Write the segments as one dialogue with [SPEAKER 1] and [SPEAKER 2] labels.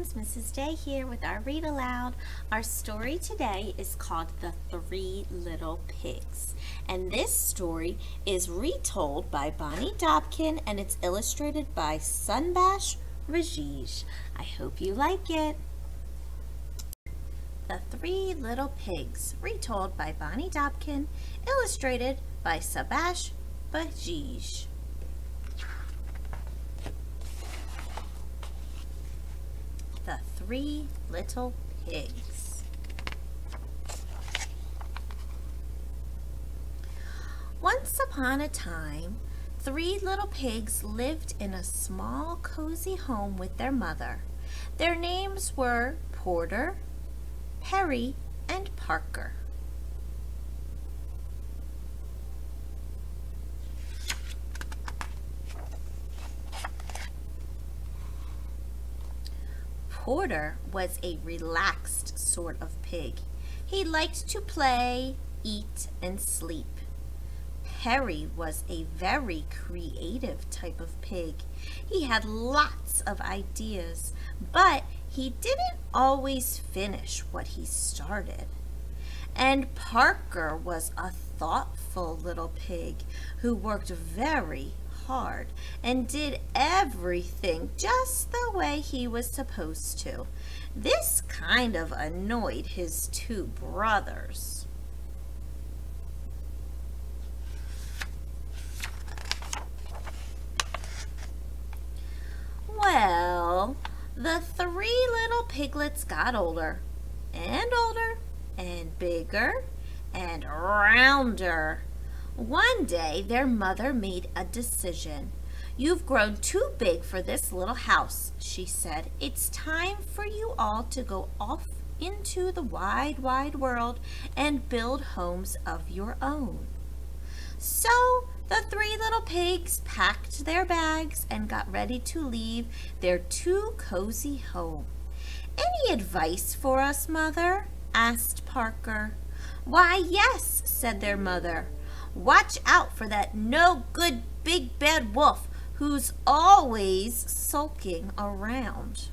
[SPEAKER 1] friends, Mrs. Day here with our Read Aloud. Our story today is called The Three Little Pigs. And this story is retold by Bonnie Dobkin and it's illustrated by Sunbash Rajesh. I hope you like it. The Three Little Pigs, retold by Bonnie Dobkin, illustrated by Sunbash Rajesh. The Three Little Pigs. Once upon a time, three little pigs lived in a small, cozy home with their mother. Their names were Porter, Perry, and Parker. Porter was a relaxed sort of pig. He liked to play, eat, and sleep. Perry was a very creative type of pig. He had lots of ideas, but he didn't always finish what he started. And Parker was a thoughtful little pig who worked very hard and did everything just the way he was supposed to. This kind of annoyed his two brothers. Well, the three little piglets got older and older and bigger and rounder. One day, their mother made a decision. "You've grown too big for this little house," she said. "It's time for you all to go off into the wide, wide world and build homes of your own." So the three little pigs packed their bags and got ready to leave their too cozy home. "Any advice for us, Mother?" asked Parker. "Why, yes," said their mother. "Watch out for that no-good big bad wolf who's always sulking around."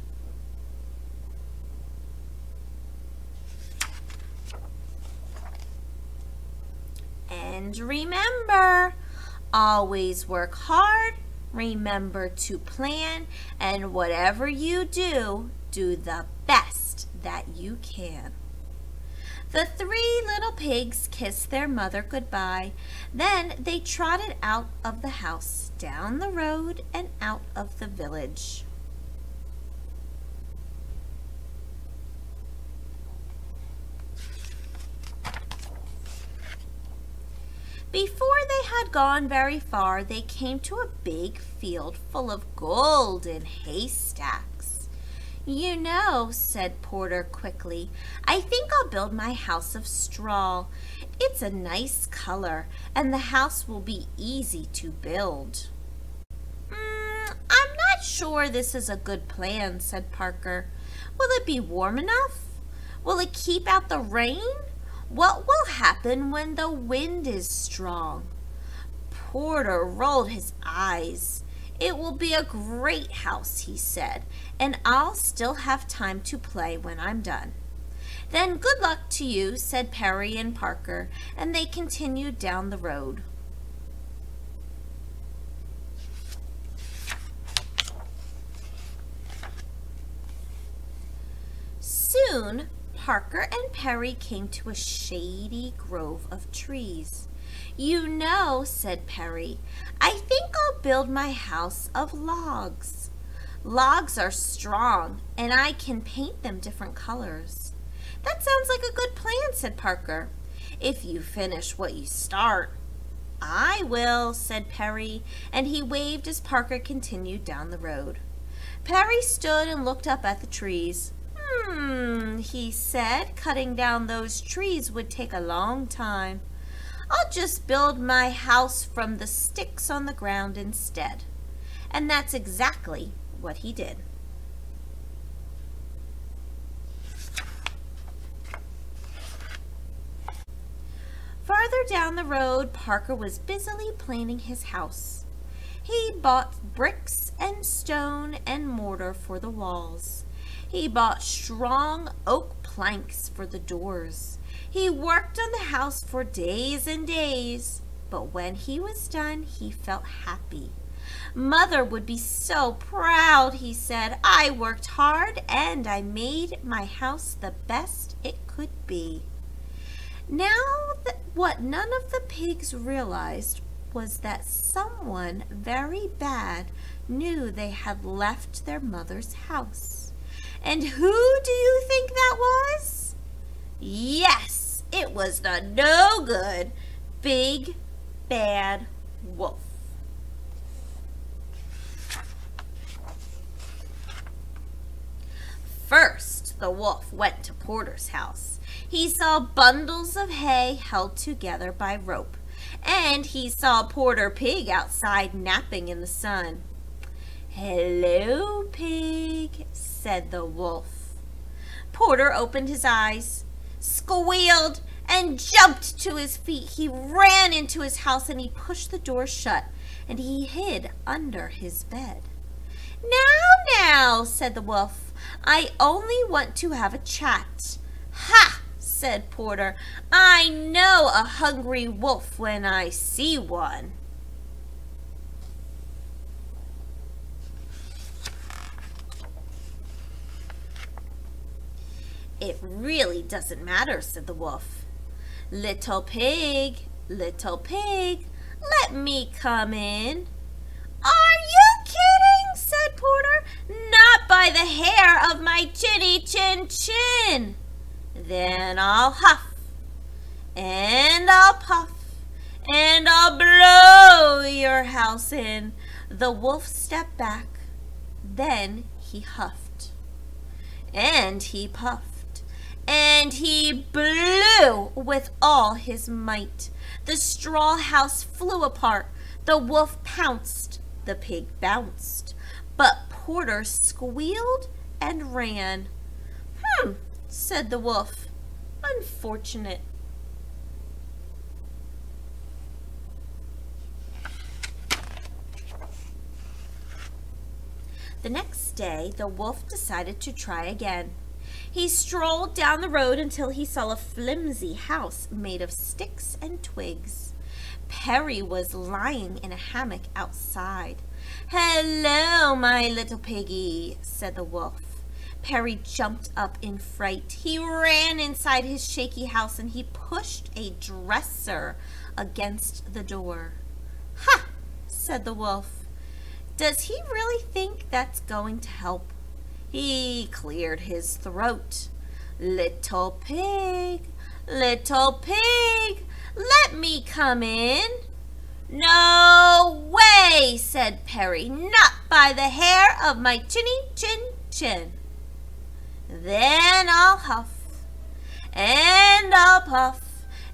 [SPEAKER 1] And remember, always work hard, remember to plan, and whatever you do, do the best that you can. The three little pigs kissed their mother goodbye. Then they trotted out of the house, down the road, and out of the village. Before they had gone very far, they came to a big field full of golden haystacks. "You know," said Porter quickly, "I think I'll build my house of straw. It's a nice color, and the house will be easy to build." I'm not sure this is a good plan," said Parker. "Will it be warm enough? Will it keep out the rain? What will happen when the wind is strong?" Porter rolled his eyes. "It will be a great house," he said, "and I'll still have time to play when I'm done." "Then good luck to you," said Perry and Parker, and they continued down the road. Soon, Parker and Perry came to a shady grove of trees. "You know," said Perry, "I think I'll build my house of logs. Logs are strong, and I can paint them different colors." "That sounds like a good plan," said Parker, "if you finish what you start." "I will," said Perry, and he waved as Parker continued down the road. Perry stood and looked up at the trees. He said, "cutting down those trees would take a long time. I'll just build my house from the sticks on the ground instead." And that's exactly what he did. Farther down the road, Parker was busily planning his house. He bought bricks and stone and mortar for the walls. He bought strong oak planks for the doors. He worked on the house for days and days, but when he was done, he felt happy. Mother would be so proud, he said. I worked hard and I made my house the best it could be. What none of the pigs realized was that someone very bad knew they had left their mother's house. And who do you think that was? Yes, it was the no good big bad wolf. First, the wolf went to Porter's house. He saw bundles of hay held together by rope, and he saw Porter Pig outside napping in the sun. "Hello, Pig," said the wolf. Porter opened his eyes, squealed, and jumped to his feet. He ran into his house and he pushed the door shut, and he hid under his bed. Now, said the wolf, "I only want to have a chat." "Ha!" said Porter. "I know a hungry wolf when I see one." "It really doesn't matter," said the wolf. Little pig, let me come in." "Are you kidding?" said Porter. "Not by the hair of my chinny chin chin." "Then I'll huff, and I'll puff, and I'll blow your house in." The wolf stepped back. Then he huffed, and he puffed, and he blew with all his might. The straw house flew apart. The wolf pounced. The pig bounced. But Porter squealed and ran. Said the wolf. "Unfortunate." The next day, the wolf decided to try again. He strolled down the road until he saw a flimsy house made of sticks and twigs. Perry was lying in a hammock outside. "Hello, my little piggy," said the wolf. Perry jumped up in fright. He ran inside his shaky house and he pushed a dresser against the door. "Ha!" said the wolf. "Does he really think that's going to help?" He cleared his throat. Little pig, let me come in." "No way," said Perry. "Not by the hair of my chinny chin chin." "Then I'll huff, and I'll puff,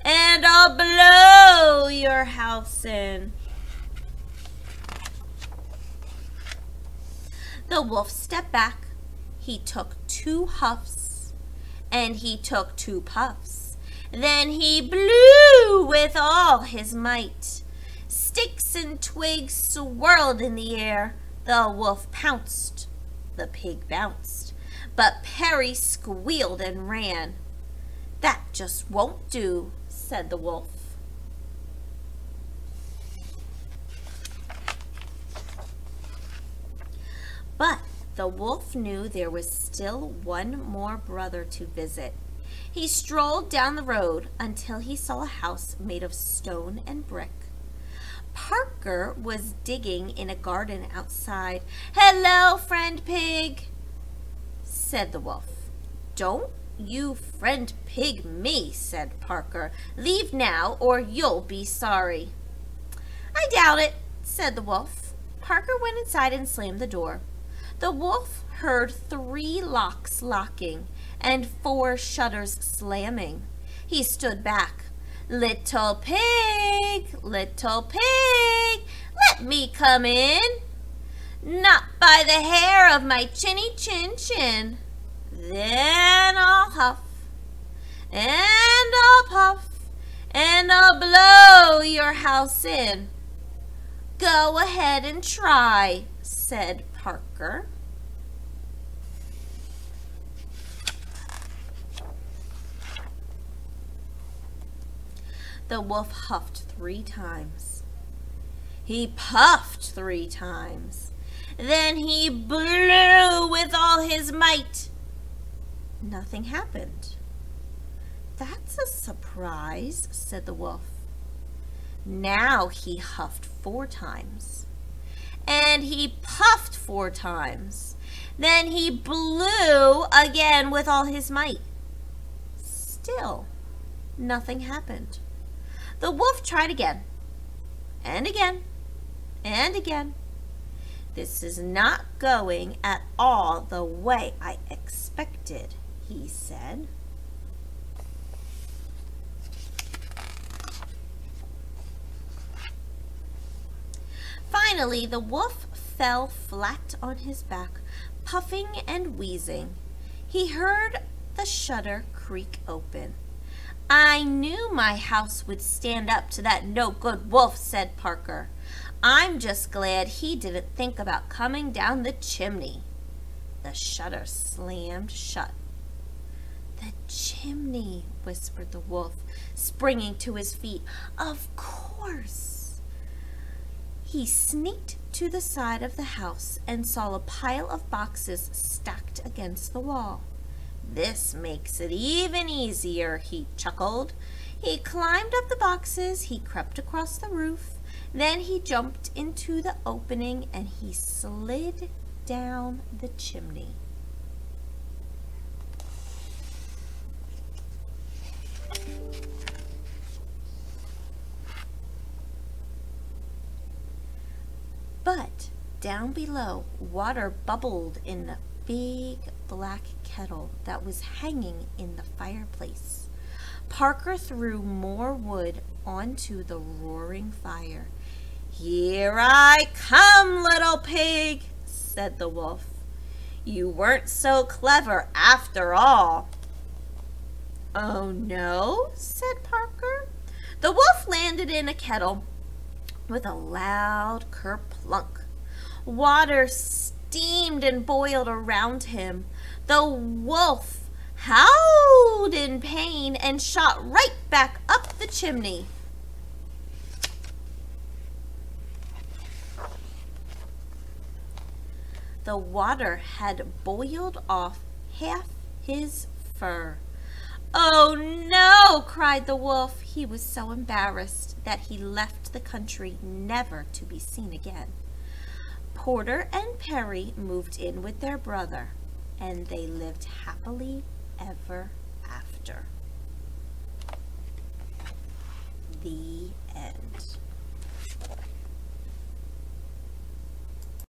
[SPEAKER 1] and I'll blow your house in." The wolf stepped back. He took 2 huffs, and he took 2 puffs. Then he blew with all his might. Sticks and twigs swirled in the air. The wolf pounced. The pig bounced. But Perry squealed and ran. "That just won't do," said the wolf. But the wolf knew there was still one more brother to visit. He strolled down the road until he saw a house made of stone and brick. Parker was digging in a garden outside. "Hello, friend pig," said the wolf. "Don't you friend pig me," said Parker. "Leave now or you'll be sorry." "I doubt it," said the wolf. Parker went inside and slammed the door. The wolf heard 3 locks locking and 4 shutters slamming. He stood back. Little pig, let me come in." "Not by the hair of my chinny chin chin." "Then I'll huff, and I'll puff, and I'll blow your house in." "Go ahead and try," said Parker. The wolf huffed 3 times. He puffed 3 times. Then he blew with all his might. Nothing happened. "That's a surprise," said the wolf. Now he huffed 4 times. And he puffed 4 times. Then he blew again with all his might. Still, nothing happened. The wolf tried again, and again, and again. "This is not going at all the way I expected," he said. Finally, the wolf fell flat on his back, puffing and wheezing. He heard the shutter creak open. "I knew my house would stand up to that no-good wolf," said Parker. "I'm just glad he didn't think about coming down the chimney." The shutter slammed shut. "The chimney," whispered the wolf, springing to his feet. "Of course." He sneaked to the side of the house and saw a pile of boxes stacked against the wall. "This makes it even easier," he chuckled. He climbed up the boxes, he crept across the roof, then he jumped into the opening and he slid down the chimney. But down below, water bubbled in the big black kettle that was hanging in the fireplace. Parker threw more wood onto the roaring fire. "Here I come, little pig," said the wolf. "You weren't so clever after all." "Oh no," said Parker. The wolf landed in a kettle with a loud kerplunk. Water steamed and boiled around him. The wolf howled in pain and shot right back up the chimney. The water had boiled off half his fur. "Oh no!" cried the wolf. He was so embarrassed that he left the country never to be seen again. Porter and Perry moved in with their brother, and they lived happily ever after. The end.